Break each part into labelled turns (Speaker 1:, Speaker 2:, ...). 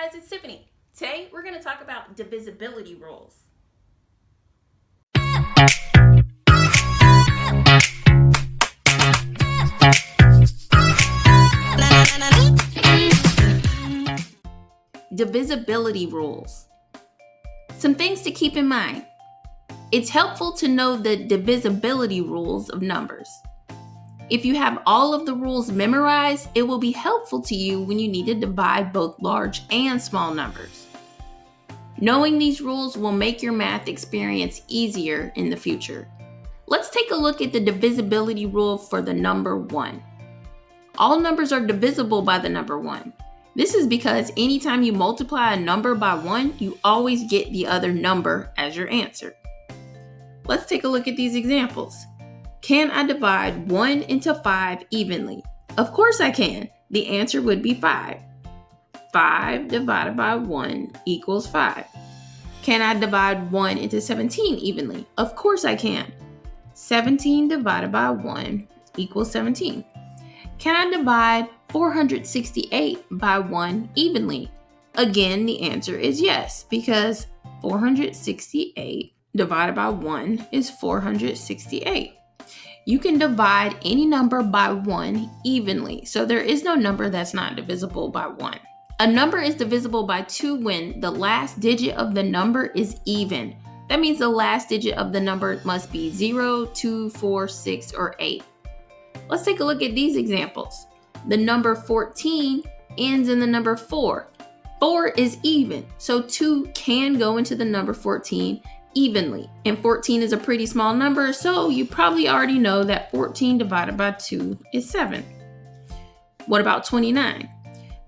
Speaker 1: guys, it's Tiffany. Today we're going to talk about divisibility rules. Divisibility rules. Some things to keep in mind. It's helpful to know the divisibility rules of numbers. If you have all of the rules memorized, it will be helpful to you when you need to divide both large and small numbers. Knowing these rules will make your math experience easier in the future. Let's take a look at the divisibility rule for the number 1. All numbers are divisible by the number 1. This is because anytime you multiply a number by 1, you always get the other number as your answer. Let's take a look at these examples. Can I divide 1 into 5 evenly? Of course I can. The answer would be 5. 5 divided by 1 equals 5. Can I divide 1 into 17 evenly? Of course I can. 17 divided by 1 equals 17. Can I divide 468 by 1 evenly? Again, the answer is yes, because 468 divided by 1 is 468. You can divide any number by 1 evenly, so there is no number that's not divisible by 1. A number is divisible by 2 when the last digit of the number is even. That means the last digit of the number must be 0, 2, 4, 6, or 8. Let's take a look at these examples. The number 14 ends in the number 4. 4 is even, so 2 can go into the number 14 evenly. And 14 is a pretty small number, so you probably already know that 14 divided by 2 is 7. What about 29?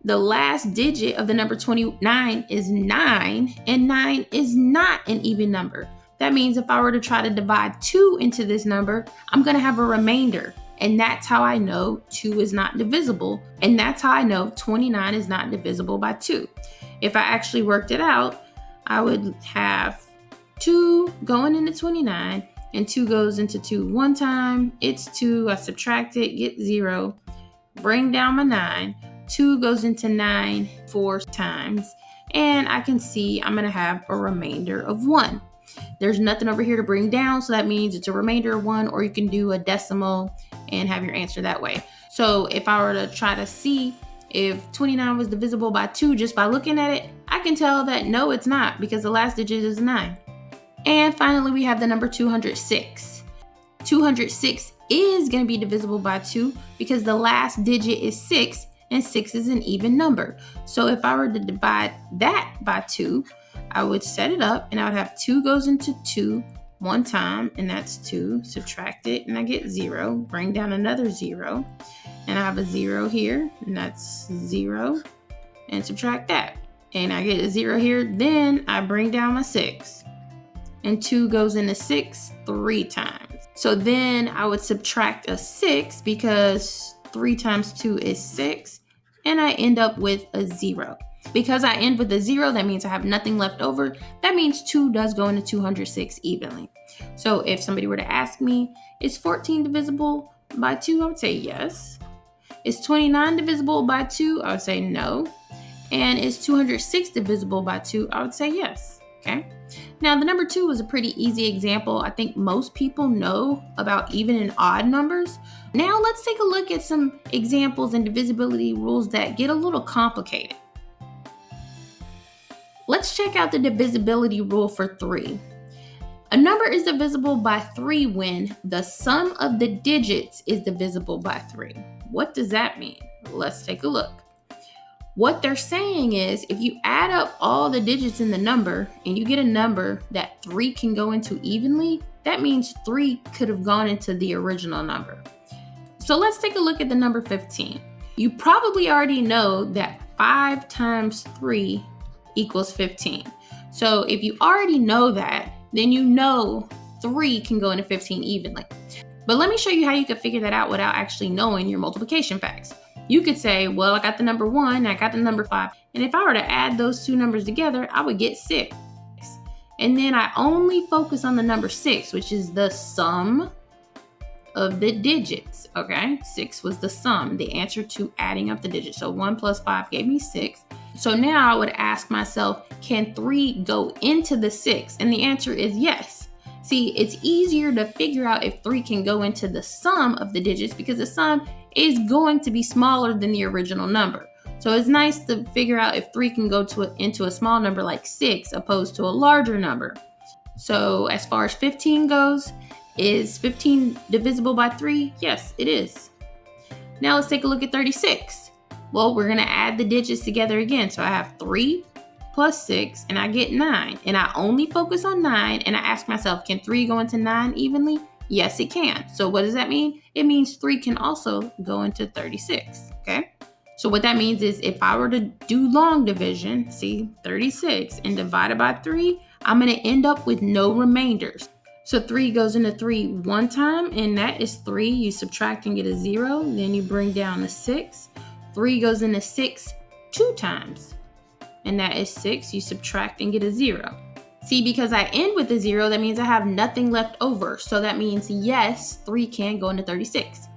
Speaker 1: The last digit of the number 29 is 9, and 9 is not an even number. That means if I were to try to divide 2 into this number, I'm going to have a remainder. And that's how I know 2 is not divisible. And that's how I know 29 is not divisible by 2. If I actually worked it out, I would have 2 going into 29, and 2 goes into 2 one time. It's 2. I subtract it, get 0. Bring down my 9. 2 goes into 9 4 times. And I can see I'm going to have a remainder of 1. There's nothing over here to bring down, so that means it's a remainder of 1, or you can do a decimal and have your answer that way. So if I were to try to see if 29 was divisible by 2 just by looking at it, I can tell that no, it's not, because the last digit is 9. And finally, we have the number 206. 206 is going to be divisible by 2 because the last digit is 6, and 6 is an even number. So if I were to divide that by 2, I would set it up, and I would have 2 goes into 2 one time, and that's 2. Subtract it, and I get 0. Bring down another 0, and I have a 0 here, and that's 0. And subtract that, and I get a 0 here. Then I bring down my 6, and 2 goes into 6 3 times. So then I would subtract a 6 because 3 times 2 is 6, and I end up with a 0. Because I end with a 0, that means I have nothing left over. That means 2 does go into 206 evenly. So if somebody were to ask me, is 14 divisible by 2? I would say yes. Is 29 divisible by 2? I would say no. And is 206 divisible by 2? I would say yes. Okay. Now the number 2 was a pretty easy example. I think most people know about even and odd numbers. Now let's take a look at some examples and divisibility rules that get a little complicated. Let's check out the divisibility rule for 3. A number is divisible by 3 when the sum of the digits is divisible by 3. What does that mean? Let's take a look. What they're saying is if you add up all the digits in the number and you get a number that 3 can go into evenly, that means 3 could have gone into the original number. So let's take a look at the number 15. You probably already know that 5 times 3 equals 15. So if you already know that, then you know 3 can go into 15 evenly. But let me show you how you can figure that out without actually knowing your multiplication facts. You could say, well, I got the number 1, I got the number 5, and if I were to add those two numbers together, I would get 6. And then I only focus on the number 6, which is the sum of the digits, okay? 6 was the sum, the answer to adding up the digits. So 1 plus 5 gave me 6. So now I would ask myself, can 3 go into the 6? And the answer is yes. See, it's easier to figure out if 3 can go into the sum of the digits because the sum is going to be smaller than the original number. So it's nice to figure out if 3 can go into a small number like 6 opposed to a larger number. So as far as 15 goes, is 15 divisible by 3? Yes, it is. Now let's take a look at 36. Well, we're going to add the digits together again. So I have 3 plus 6, and I get 9. And I only focus on 9, and I ask myself, can 3 go into 9 evenly? Yes, it can. So what does that mean? It means 3 can also go into 36, okay? So what that means is if I were to do long division, see, 36, and divide it by 3, I'm going to end up with no remainders. So 3 goes into 3 one time, and that is 3. You subtract and get a 0. Then you bring down a 6. 3 goes into 6 two times, and that is 6. You subtract and get a 0. See, because I end with a 0, that means I have nothing left over. So that means, yes, 3 can go into 36.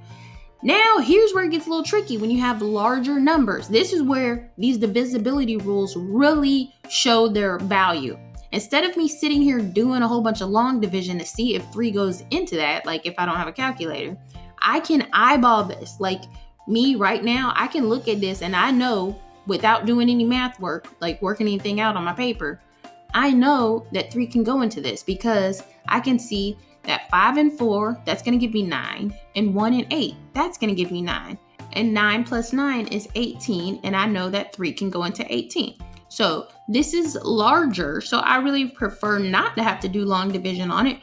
Speaker 1: Now, here's where it gets a little tricky when you have larger numbers. This is where these divisibility rules really show their value. Instead of me sitting here doing a whole bunch of long division to see if 3 goes into that, like if I don't have a calculator, I can eyeball this. Like me right now, I can look at this and I know without doing any math work, like working anything out on my paper, I know that 3 can go into this because I can see that 5 and 4, that's going to give me 9, and 1 and 8, that's going to give me 9, and 9 plus 9 is 18, and I know that 3 can go into 18. So this is larger, so I really prefer not to have to do long division on it.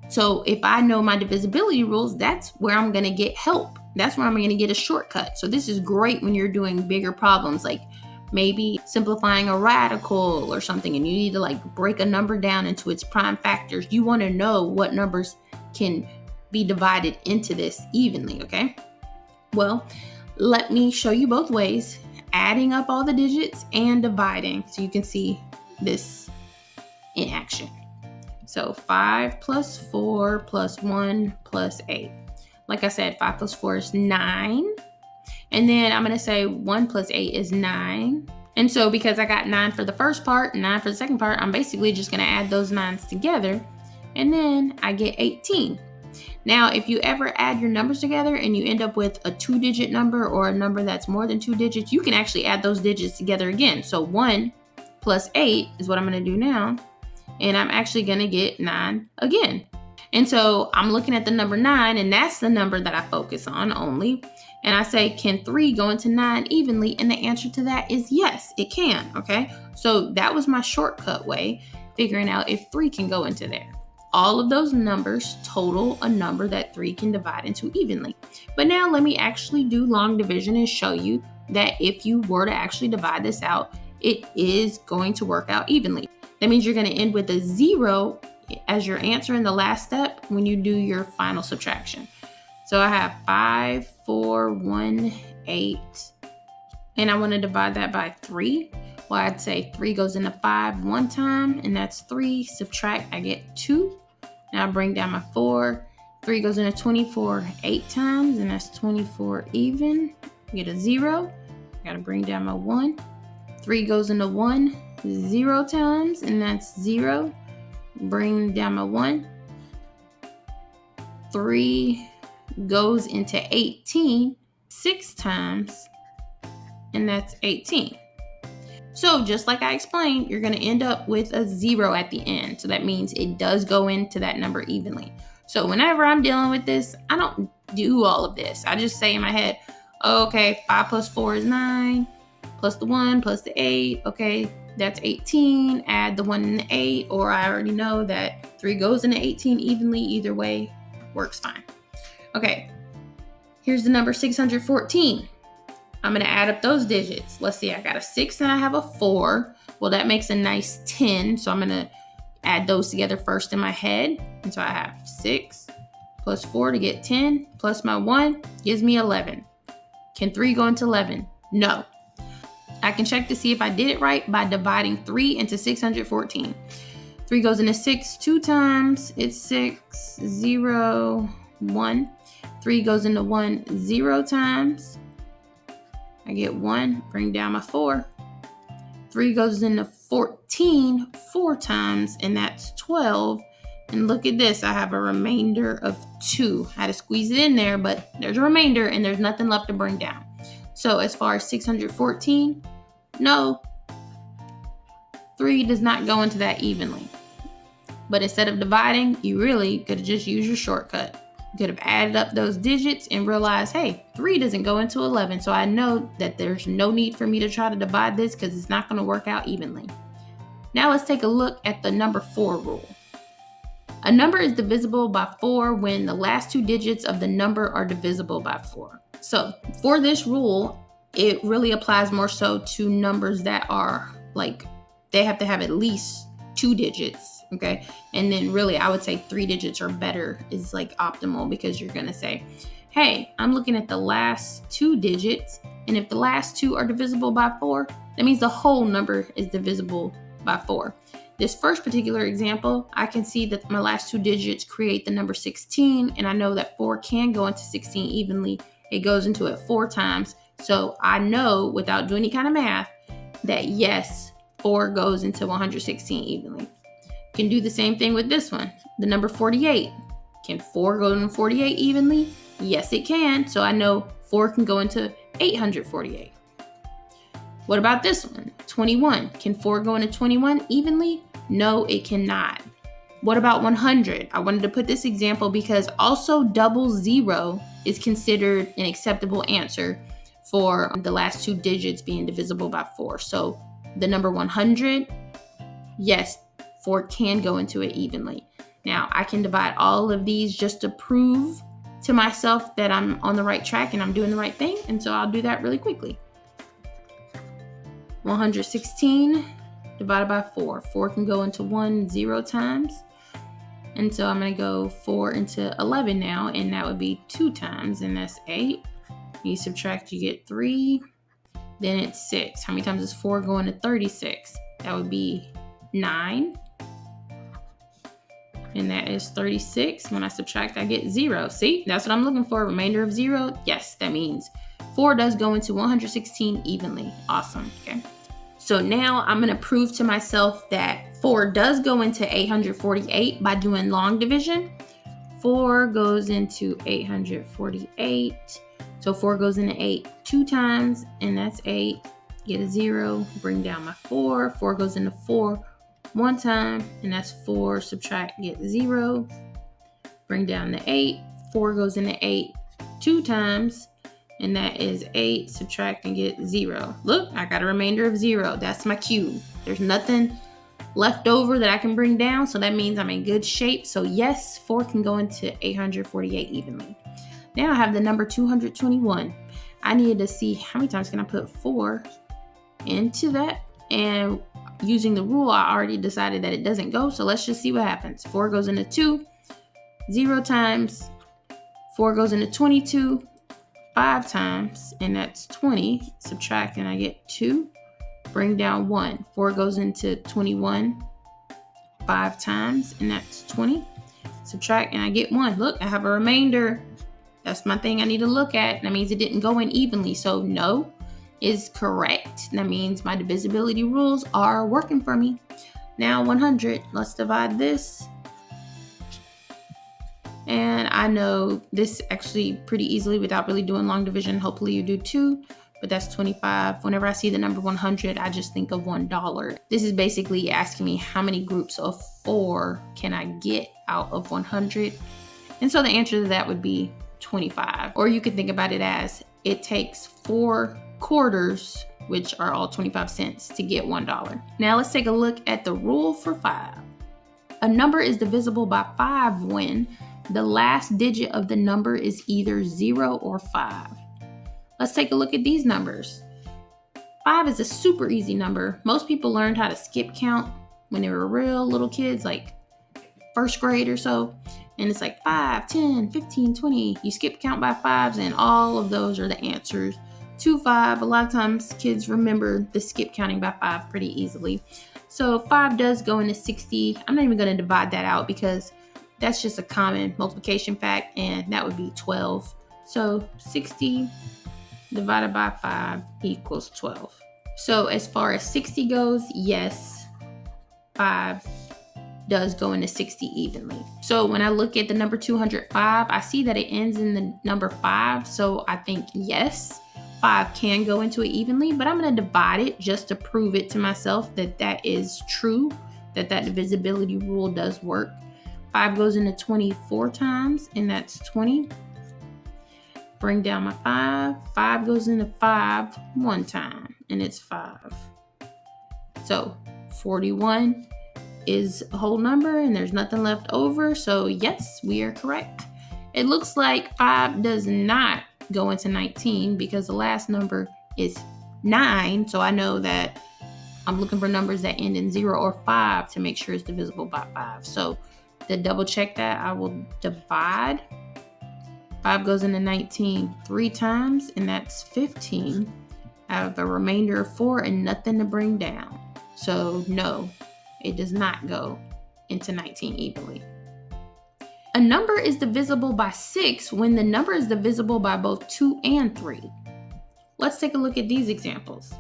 Speaker 1: So if I know my divisibility rules, that's where I'm going to get help. That's where I'm going to get a shortcut. So this is great when you're doing bigger problems, like maybe simplifying a radical or something, and you need to like break a number down into its prime factors. You want to know what numbers can be divided into this evenly, okay? Well, let me show you both ways, adding up all the digits and dividing, so you can see this in action. So 5 plus 4 plus 1 plus 8. Like I said, 5 plus 4 is 9. And then I'm going to say 1 plus 8 is 9. And so because I got 9 for the first part and 9 for the second part, I'm basically just going to add those 9s together. And then I get 18. Now, if you ever add your numbers together and you end up with a 2-digit number or a number that's more than 2 digits, you can actually add those digits together again. So 1 plus 8 is what I'm going to do now. And I'm actually going to get 9 again. And so I'm looking at the number 9, and that's the number that I focus on only. And I say, can 3 go into 9 evenly? And the answer to that is yes, it can, okay? So that was my shortcut way, figuring out if 3 can go into there. All of those numbers total a number that 3 can divide into evenly. But now let me actually do long division and show you that if you were to actually divide this out, it is going to work out evenly. That means you're going to end with a 0 as your answer in the last step when you do your final subtraction. So I have 5, 4, 1, 8, and I want to divide that by 3. Well, I'd say 3 goes into 5 one time, and that's 3. Subtract, I get 2. Now I bring down my 4. 3 goes into 24 8 times, and that's 24 even. Get a 0. I got to bring down my 1. 3 goes into 1 0 times, and that's 0. Bring down my 1. 3 goes into 18 6 times, and that's 18. So just like I explained, you're going to end up with a 0 at the end. So that means it does go into that number evenly. So whenever I'm dealing with this, I don't do all of this. I just say in my head, okay, 5 plus 4 is 9, plus the 1 plus the 8. Okay, that's 18. Add the 1 and the 8, or I already know that 3 goes into 18 evenly. Either way works fine. Okay, here's the number 614. I'm going to add up those digits. Let's see, I got a 6 and I have a 4. Well, that makes a nice 10. So I'm going to add those together first in my head. And so I have 6 plus 4 to get 10, plus my 1 gives me 11. Can 3 go into 11? No. I can check to see if I did it right by dividing 3 into 614. 3 goes into 6 2 times. It's 6, 0, 1. 3 goes into 1 0 times. I get 1, bring down my 4. 3 goes into 14 4 times, and that's 12. And look at this, I have a remainder of 2. I had to squeeze it in there, but there's a remainder and there's nothing left to bring down. So as far as 614, no, 3 does not go into that evenly. But instead of dividing, you really could have just used your shortcut. You could have added up those digits and realized, hey, 3 doesn't go into 11. So I know that there's no need for me to try to divide this because it's not going to work out evenly. Now let's take a look at the number 4 rule. A number is divisible by 4 when the last 2 digits of the number are divisible by 4. So for this rule, it really applies more so to numbers that are like, they have to have at least 2 digits, okay? And then really, I would say 3 digits or better is like optimal, because you're gonna say, hey, I'm looking at the last 2 digits, and if the last 2 are divisible by 4, that means the whole number is divisible by 4. This first particular example, I can see that my last 2 digits create the number 16, and I know that 4 can go into 16 evenly. It goes into it 4 times. So I know without doing any kind of math that yes, 4 goes into 116 evenly. You can do the same thing with this one. The number 48. Can 4 go into 48 evenly? Yes, it can. So I know 4 can go into 848. What about this one? 21. Can 4 go into 21 evenly? No, it cannot. What about 100? I wanted to put this example because also double 0 is considered an acceptable answer for the last 2 digits being divisible by 4. So the number 100, yes, 4 can go into it evenly. Now, I can divide all of these just to prove to myself that I'm on the right track and I'm doing the right thing. And so I'll do that really quickly. 116 divided by 4. 4 can go into 1 0 times. And so I'm going to go 4 into 11 now, and that would be 2 times, and that's 8. You subtract, you get 3. Then it's 6. How many times is 4 going to 36? That would be 9. And that is 36. When I subtract, I get 0. See, that's what I'm looking for. Remainder of 0. Yes, that means 4 does go into 116 evenly. Awesome. Okay. So now I'm going to prove to myself that 4 does go into 848 by doing long division. 4 goes into 848. So 4 goes into 8 2 times, and that's 8. Get a 0. Bring down my 4. 4 goes into 4 1 time, and that's 4. Subtract, get 0. Bring down the 8. 4 goes into 8 2 times, and that is 8. Subtract and get 0. Look, I got a remainder of 0. That's my cue. There's nothing left over that I can bring down, so that means I'm in good shape. So yes, 4 can go into 848 evenly. Now I have the number 221. I needed to see how many times can I put 4 into that, and using the rule, I already decided that it doesn't go, so let's just see what happens. 4 goes into 2 0 times. 4 goes into 22 5 times, and that's 20. Subtract and I get 2. Bring down 1. 4 goes into 21 5 times, and that's 20. Subtract and I get 1. Look, I have a remainder. That's my thing I need to look at. That means it didn't go in evenly, so no is correct. That means my divisibility rules are working for me. Now 100, let's divide this. And I know this actually pretty easily without really doing long division. Hopefully you do too, but that's 25. Whenever I see the number 100, I just think of $1. This is basically asking me how many groups of 4 can I get out of 100? And so the answer to that would be 25. Or you could think about it as it takes 4 quarters, which are all 25 cents, to get $1. Now let's take a look at the rule for 5. A number is divisible by 5 when the last digit of the number is either 0 or 5. Let's take a look at these numbers. 5 is a super easy number. Most people learned how to skip count when they were real little kids, like first grade or so. And it's like 5, 10, 15, 20. You skip count by 5s, and all of those are the answers to 5. A lot of times kids remember the skip counting by 5 pretty easily. So 5 does go into 60. I'm not even going to divide that out because that's just a common multiplication fact, and that would be 12. So 60 divided by 5 equals 12. So as far as 60 goes, yes, 5 does go into 60 evenly. So when I look at the number 205, I see that it ends in the number 5. So I think yes, 5 can go into it evenly, but I'm going to divide it just to prove it to myself that that is true, that divisibility rule does work. 5 goes into 24 times, and that's 20. Bring down my 5. 5 goes into 5 one time, and it's 5. So 41 is a whole number, and there's nothing left over. So yes, we are correct. It looks like 5 does not go into 19 because the last number is 9. So I know that I'm looking for numbers that end in 0 or 5 to make sure it's divisible by 5. So to double check that, I will divide. 5 goes into 19 3 times, and that's 15. I have a remainder of 4 and nothing to bring down. So no, it does not go into 19 evenly. A number is divisible by 6 when the number is divisible by both 2 and 3. Let's take a look at these examples.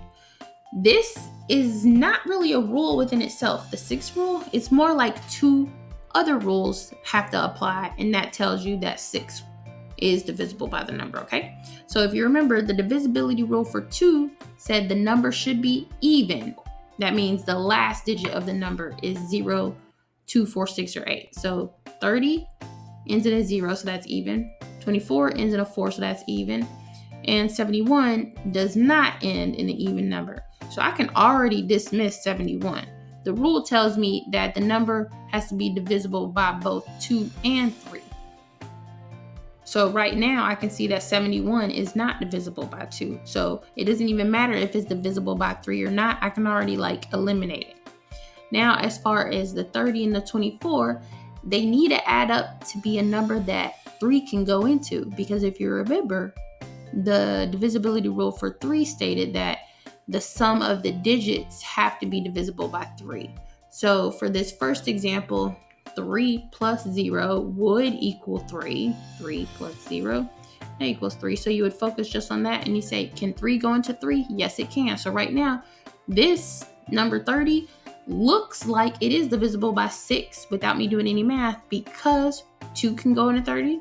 Speaker 1: This is not really a rule within itself. The 6 rule, it's more like 2 other rules have to apply, and that tells you that 6 is divisible by the number, okay? So if you remember, the divisibility rule for 2 said the number should be even. That means the last digit of the number is 0, 2, 4, 6, or 8. So 30 ends in a 0, so that's even. 24 ends in a 4, so that's even. And 71 does not end in an even number. So I can already dismiss 71. The rule tells me that the number has to be divisible by both 2 and 3. So right now I can see that 71 is not divisible by 2. So it doesn't even matter if it's divisible by 3 or not. I can already eliminate it. Now, as far as the 30 and the 24, they need to add up to be a number that 3 can go into. Because if you remember, the divisibility rule for 3 stated that the sum of the digits have to be divisible by 3. So for this first example, 3 plus 0 would equal 3. 3 plus 0 that equals 3. So you would focus just on that and you say, can 3 go into 3? Yes, it can. So right now, this number 30 looks like it is divisible by 6 without me doing any math because 2 can go into 30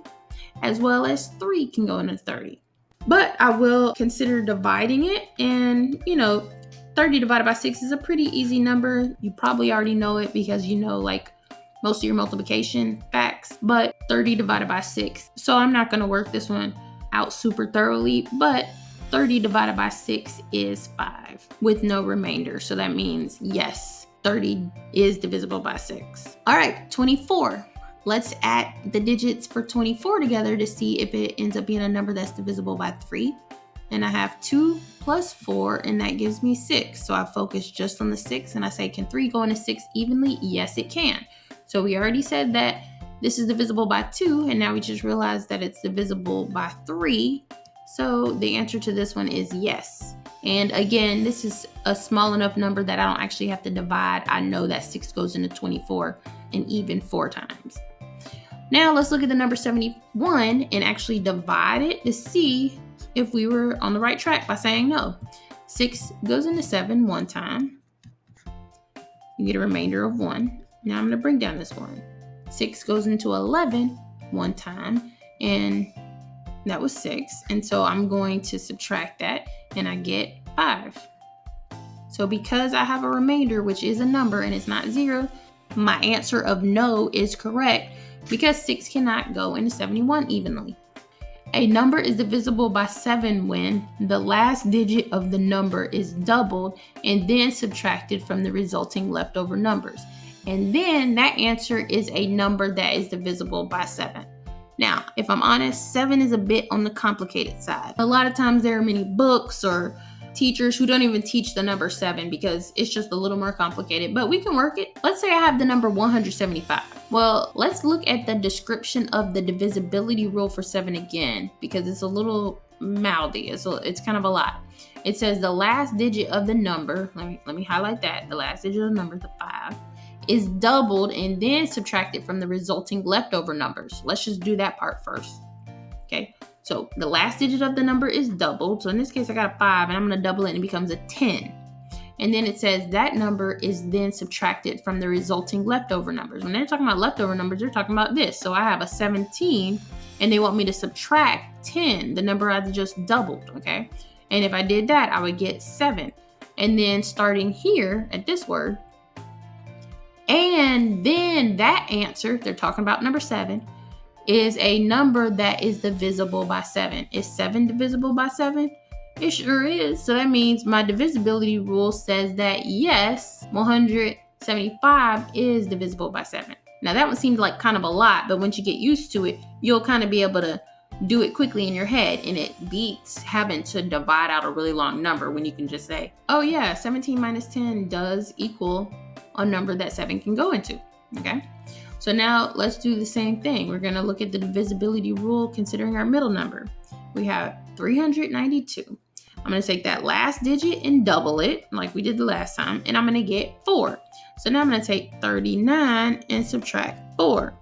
Speaker 1: as well as 3 can go into 30. But I will consider dividing it, and 30 divided by 6 is a pretty easy number. You probably already know it because you know most of your multiplication facts, but 30 divided by 6. So I'm not going to work this one out super thoroughly, but 30 divided by 6 is 5 with no remainder. So that means yes, 30 is divisible by 6. All right, 24. Let's add the digits for 24 together to see if it ends up being a number that's divisible by 3. And I have 2 plus 4, and that gives me 6. So I focus just on the 6, and I say, can 3 go into 6 evenly? Yes, it can. So we already said that this is divisible by 2, and now we just realized that it's divisible by 3. So the answer to this one is yes. And again, this is a small enough number that I don't actually have to divide. I know that 6 goes into 24 and even 4 times. Now let's look at the number 71 and actually divide it to see if we were on the right track by saying no. 6 goes into 7 one time. You get a remainder of 1. Now I'm going to bring down this 1. 6 goes into 11 one time, and that was 6. And so I'm going to subtract that, and I get 5. So because I have a remainder, which is a number and it's not 0, my answer of no is correct because 6 cannot go into 71 evenly. A number is divisible by 7 when the last digit of the number is doubled and then subtracted from the resulting leftover numbers. And then that answer is a number that is divisible by 7. Now, if I'm honest, 7 is a bit on the complicated side. A lot of times there are many books or teachers who don't even teach the number 7 because it's just a little more complicated, but we can work it. Let's say I have the number 175. Well, let's look at the description of the divisibility rule for 7 again because it's a little mouthy. It's kind of a lot. It says the last digit of the number, let me highlight that. The last digit of the number, the 5, is doubled and then subtracted from the resulting leftover numbers. Let's just do that part first. Okay. So the last digit of the number is doubled. So in this case, I got a 5 and I'm going to double it and it becomes a 10. And then it says that number is then subtracted from the resulting leftover numbers. When they're talking about leftover numbers, they're talking about this. So I have a 17 and they want me to subtract 10, the number I just doubled, okay? And if I did that, I would get 7. And then starting here at this word, and then that answer, they're talking about number 7, is a number that is divisible by 7. Is 7 divisible by 7? It sure is. So that means my divisibility rule says that yes, 175 is divisible by 7. Now that one seemed like kind of a lot, but once you get used to it, you'll kind of be able to do it quickly in your head, and it beats having to divide out a really long number when you can just say, oh yeah, 17 minus 10 does equal a number that 7 can go into, okay? So now let's do the same thing. We're gonna look at the divisibility rule considering our middle number. We have 392. I'm gonna take that last digit and double it like we did the last time, and I'm gonna get 4. So now I'm gonna take 39 and subtract 4,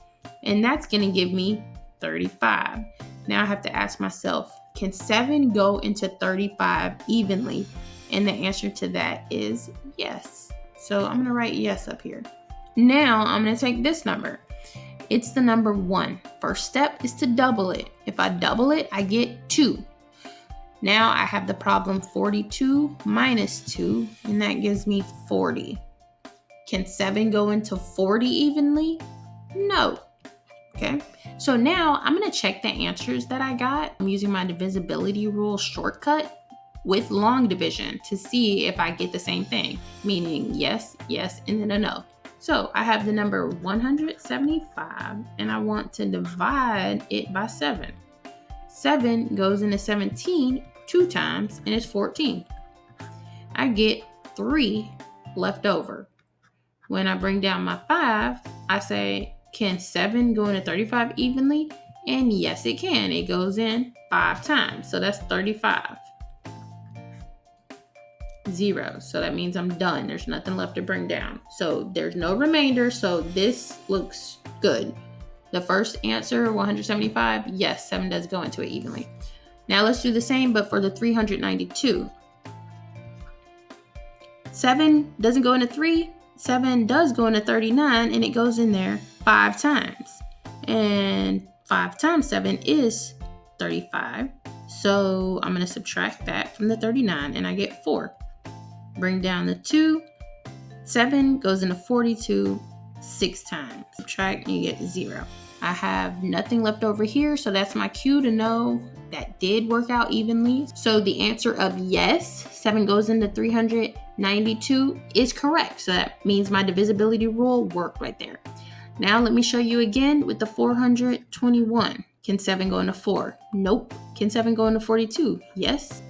Speaker 1: and that's gonna give me 35. Now I have to ask myself, can 7 go into 35 evenly? And the answer to that is yes. So I'm gonna write yes up here. Now I'm gonna take this number. It's the number 1. First step is to double it. If I double it, I get 2. Now I have the problem 42 minus 2, and that gives me 40. Can 7 go into 40 evenly? No. Okay, so now I'm going to check the answers that I got. I'm using my divisibility rule shortcut with long division to see if I get the same thing, meaning yes, yes, and then a no. So I have the number 175, and I want to divide it by 7. 7 goes into 17 2 times, and it's 14. I get 3 left over. When I bring down my 5, I say, can 7 go into 35 evenly? And yes, it can. It goes in 5 times. So that's 35. 0. So that means I'm done. There's nothing left to bring down. So there's no remainder. So this looks good. The first answer, 175, yes, 7 does go into it evenly. Now let's do the same, but for the 392. 7 doesn't go into 3. 7 does go into 39, and it goes in there 5 times. And 5 times 7 is 35. So I'm going to subtract that from the 39, and I get 4. Bring down the 2. 7 goes into 42 6 times. Subtract, and you get 0. I have nothing left over here, so that's my cue to know that did work out evenly. So the answer of yes, 7 goes into 392 is correct. So that means my divisibility rule worked right there. Now let me show you again with the 421. Can 7 go into 4? Nope. Can 7 go into 42? Yes.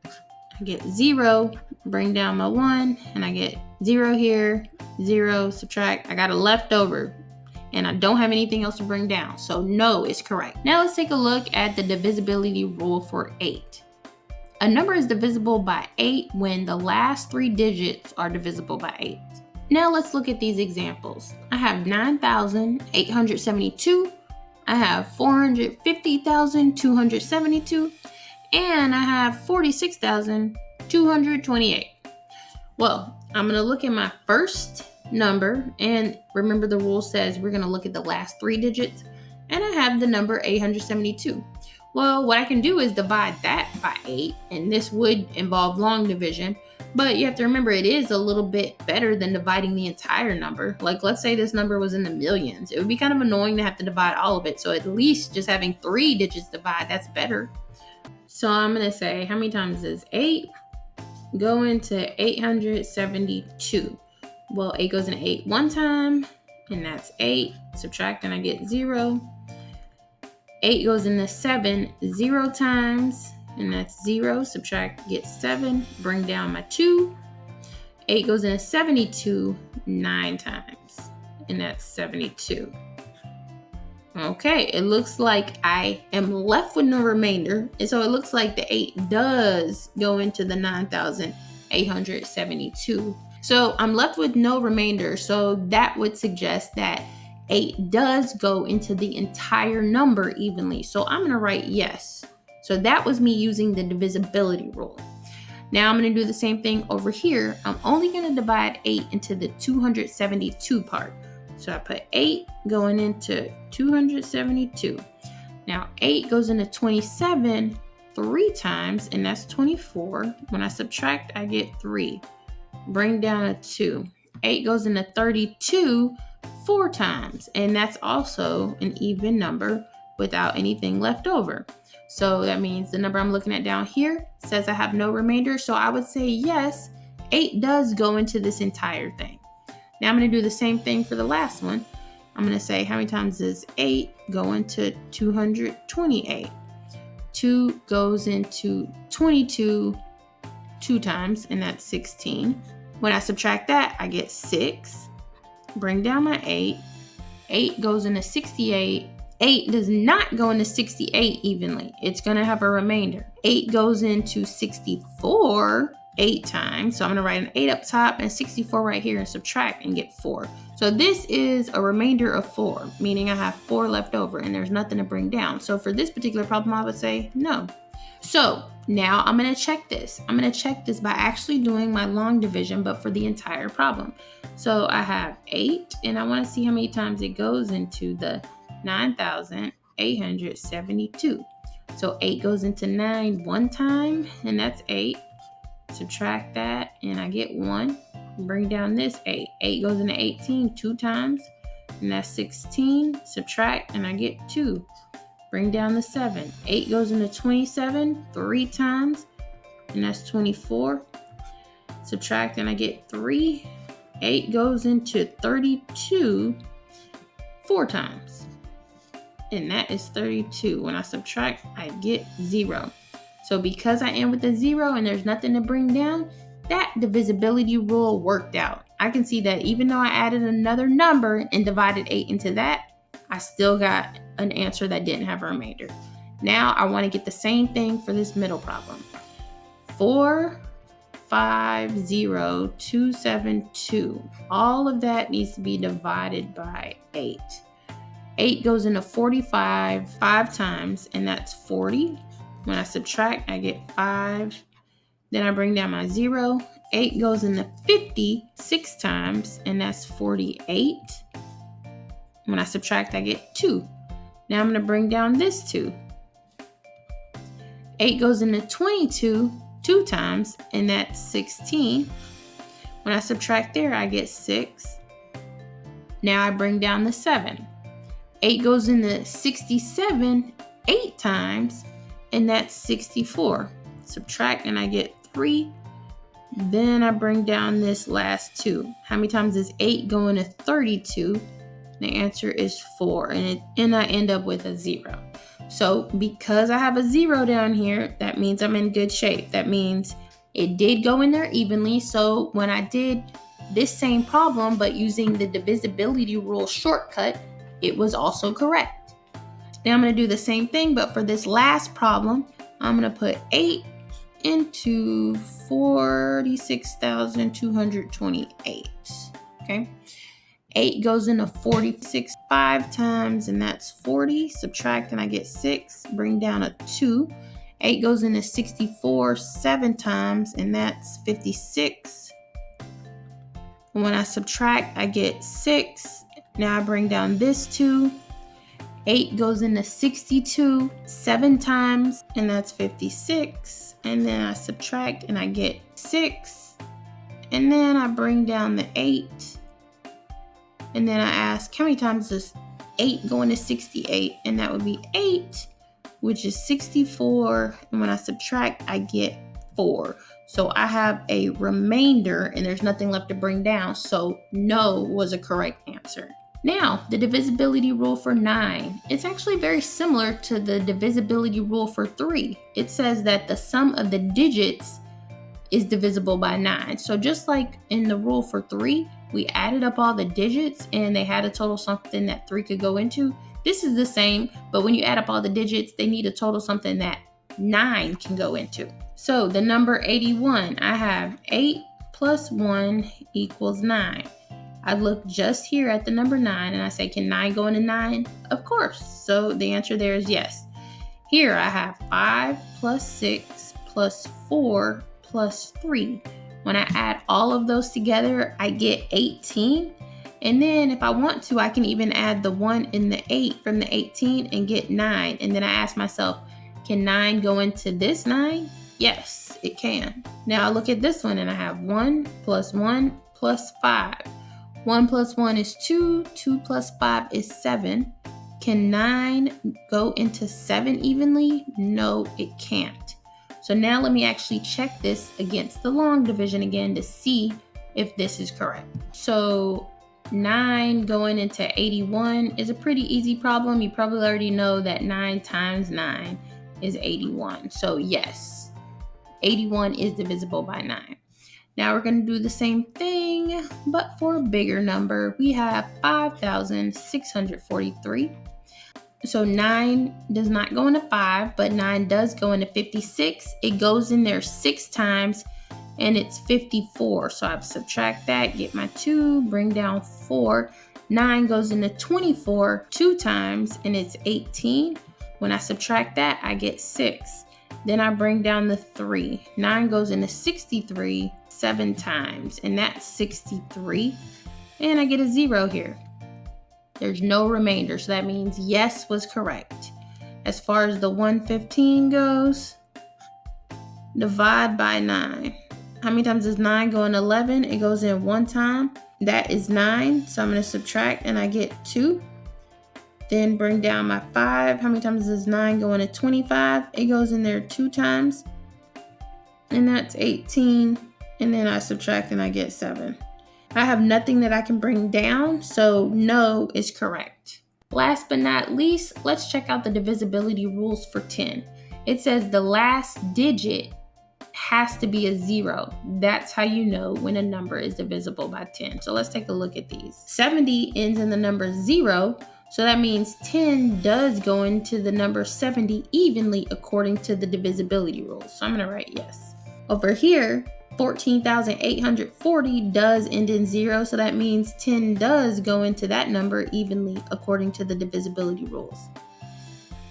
Speaker 1: I get 0, bring down my 1, and I get 0 here, 0, subtract. I got a leftover, and I don't have anything else to bring down. So no is correct. Now let's take a look at the divisibility rule for 8. A number is divisible by 8 when the last 3 digits are divisible by 8. Now let's look at these examples. I have 9,872. I have 450,272. And I have 46,228. Well, I'm going to look at my first number, and remember the rule says we're going to look at the last 3 digits, and I have the number 872. Well, what I can do is divide that by 8, and this would involve long division, but you have to remember it is a little bit better than dividing the entire number. Like, let's say this number was in the millions. It would be kind of annoying to have to divide all of it, so at least just having 3 digits divide, that's better. So I'm going to say, how many times is 8 go into 872? Well, 8 goes into 8 one time, and that's 8. Subtract, and I get 0. 8 goes into 7 0 times, and that's 0. Subtract, get 7. Bring down my 2. 8 goes into 72 9 times, and that's 72. Okay, it looks like I am left with no remainder, and so it looks like the 8 does go into the 9,872. So I'm left with no remainder, so that would suggest that 8 does go into the entire number evenly. So I'm going to write yes. So that was me using the divisibility rule. Now I'm going to do the same thing over here. I'm only going to divide 8 into the 272 part. So I put 8 going into 272. Now 8 goes into 27 3 times, and that's 24. When I subtract, I get 3. Bring down a 2. 8 goes into 32 4 times, and that's also an even number without anything left over. So that means the number I'm looking at down here says I have no remainder. So I would say yes, 8 does go into this entire thing. Now I'm going to do the same thing for the last one. I'm going to say how many times does 8 go into 228? 2 goes into 22 2 times, and that's 16. When I subtract that, I get 6. Bring down my 8. 8 goes into 68. 8 does not go into 68 evenly. It's going to have a remainder. 8 goes into 64 8 times. So I'm going to write an 8 up top and 64 right here and subtract and get 4. So this is a remainder of 4, meaning I have 4 left over and there's nothing to bring down. So for this particular problem, I would say no. So now I'm going to check this. I'm going to check this by actually doing my long division, but for the entire problem. So I have 8, and I want to see how many times it goes into the 9,872. So 8 goes into 9 one time, and that's 8. Subtract that, and I get 1. Bring down this 8. 8 goes into 18 2 times, and that's 16. Subtract, and I get 2. Bring down the 7. 8 goes into 27 3 times, and that's 24. Subtract, and I get 3. 8 goes into 32 4 times, and that is 32. When I subtract, I get 0. So because I end with a 0 and there's nothing to bring down, that divisibility rule worked out. I can see that even though I added another number and divided 8 into that, I still got an answer that didn't have a remainder. Now I want to get the same thing for this middle problem. 450,272. All of that needs to be divided by 8. 8 goes into 45 5 times, and that's 40. When I subtract, I get 5. Then I bring down my 0. 8 goes into 50 6 times, and that's 48. When I subtract, I get 2. Now I'm going to bring down this 2. 8 goes into 22 2 times, and that's 16. When I subtract there, I get 6. Now I bring down the 7. 8 goes into 67 8 times, and that's 64. Subtract, and I get 3. Then I bring down this last 2. How many times does 8 go into 32? The answer is 4, and I end up with a 0. So because I have a 0 down here, that means I'm in good shape. That means it did go in there evenly. So when I did this same problem, but using the divisibility rule shortcut, it was also correct. Now I'm going to do the same thing, but for this last problem, I'm going to put 8 into 46,228. Okay. 8 goes into 46 5 times, and that's 40. Subtract, and I get 6. Bring down a 2. 8 goes into 64 7 times, and that's 56. When I subtract, I get 6. Now I bring down this 2. 8 goes into 62 7 times, and that's 56. And then I subtract, and I get 6. And then I bring down the 8. And then I ask, how many times does 8 go into 68? And that would be 8, which is 64. And when I subtract, I get 4. So I have a remainder, and there's nothing left to bring down. So no was a correct answer. Now, the divisibility rule for 9. It's actually very similar to the divisibility rule for 3. It says that the sum of the digits is divisible by 9. So just like in the rule for 3, we added up all the digits and they had a total something that 3 could go into. This is the same, but when you add up all the digits, they need a total something that 9 can go into. So the number 81, I have 8 plus 1 equals 9. I look just here at the number 9 and I say, can 9 go into 9? Of course. So the answer there is yes. Here I have 5 plus 6 plus 4 plus 3. When I add all of those together, I get 18. And then if I want to, I can even add the 1 and the 8 from the 18 and get 9. And then I ask myself, can 9 go into this 9? Yes, it can. Now I look at this one and I have 1 plus 1 plus 5. 1 plus 1 is 2. 2 plus 5 is 7. Can 9 go into 7 evenly? No, it can't. So now let me actually check this against the long division again to see if this is correct. So 9 going into 81 is a pretty easy problem. You probably already know that 9 times 9 is 81. So yes, 81 is divisible by 9. Now we're going to do the same thing, but for a bigger number. We have 5,643. So 9 does not go into 5, but 9 does go into 56. It goes in there 6 times, and it's 54. So I subtract that, get my 2, bring down 4. 9 goes into 24 2 times, and it's 18. When I subtract that, I get 6. Then I bring down the 3. 9 goes into 63 7 times, and that's 63. And I get a 0 here. There's no remainder, so that means yes was correct. As far as the 115 goes, divide by 9. How many times does 9 go in 11? It goes in 1 time. That is 9, so I'm going to subtract and I get 2. Then bring down my 5. How many times does 9 go into 25? It goes in there 2 times. And that's 18. And then I subtract and I get 7. I have nothing that I can bring down, so no is correct. Last but not least, let's check out the divisibility rules for 10. It says the last digit has to be a 0. That's how you know when a number is divisible by 10. So let's take a look at these. 70 ends in the number 0, so that means 10 does go into the number 70 evenly according to the divisibility rules. So I'm going to write yes. Over here, 14,840 does end in 0, so that means 10 does go into that number evenly according to the divisibility rules.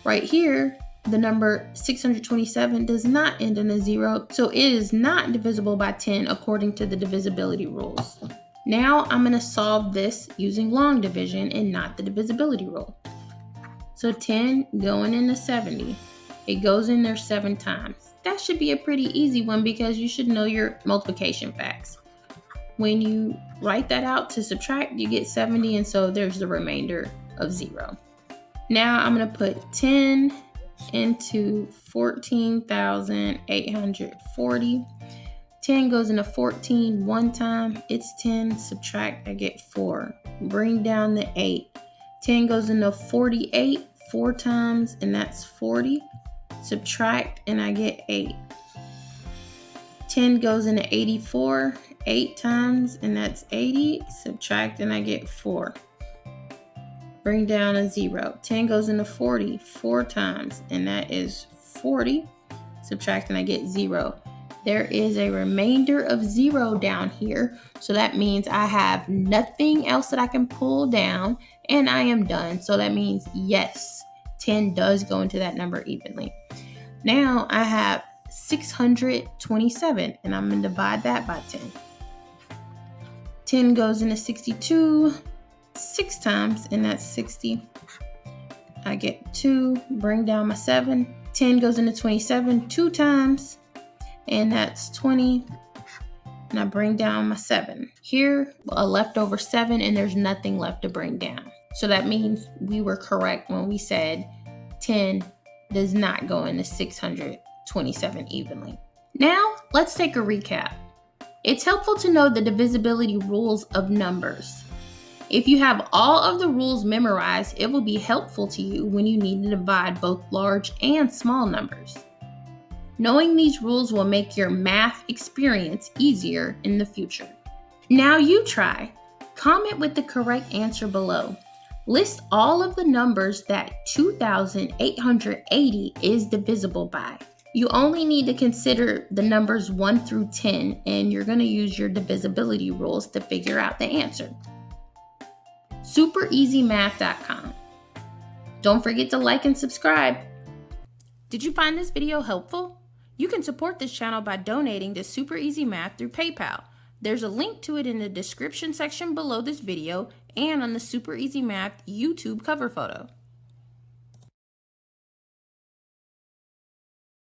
Speaker 1: Right here, the number 627 does not end in a 0, so it is not divisible by 10 according to the divisibility rules. Now I'm going to solve this using long division and not the divisibility rule. So 10 going into 70, it goes in there 7 times. That should be a pretty easy one because you should know your multiplication facts. When you write that out to subtract, you get 70, and so there's the remainder of 0. Now I'm going to put 10 into 14,840. 10 goes into 14 1 time. It's 10. Subtract, I get 4. Bring down the 8. 10 goes into 48 4 times, and that's 40. Subtract and I get 8. 10 goes into 84 8 times, and that's 80. Subtract and I get 4. Bring down a 0. 10 goes into 40 4 times, and that is 40. Subtract and I get 0. There is a remainder of 0 down here, so that means I have nothing else that I can pull down, and I am done. So that means yes, 10 does go into that number evenly. Now I have 627, and I'm going to divide that by 10. 10 goes into 62 6 times, and that's 60. I get 2, bring down my 7. 10 goes into 27 2 times, and that's 20. And I bring down my 7. Here, a leftover 7, and there's nothing left to bring down. So that means we were correct when we said 10 does not go into 627 evenly. Now, let's take a recap. It's helpful to know the divisibility rules of numbers. If you have all of the rules memorized, it will be helpful to you when you need to divide both large and small numbers. Knowing these rules will make your math experience easier in the future. Now you try. Comment with the correct answer below. List all of the numbers that 2,880 is divisible by. You only need to consider the numbers 1 through 10, and you're going to use your divisibility rules to figure out the answer. SuperEasyMath.com. Don't forget to like and subscribe. Did you find this video helpful? You can support this channel by donating to Super Easy Math through PayPal. There's a link to it in the description section below this video and on the Super Easy Math YouTube cover photo.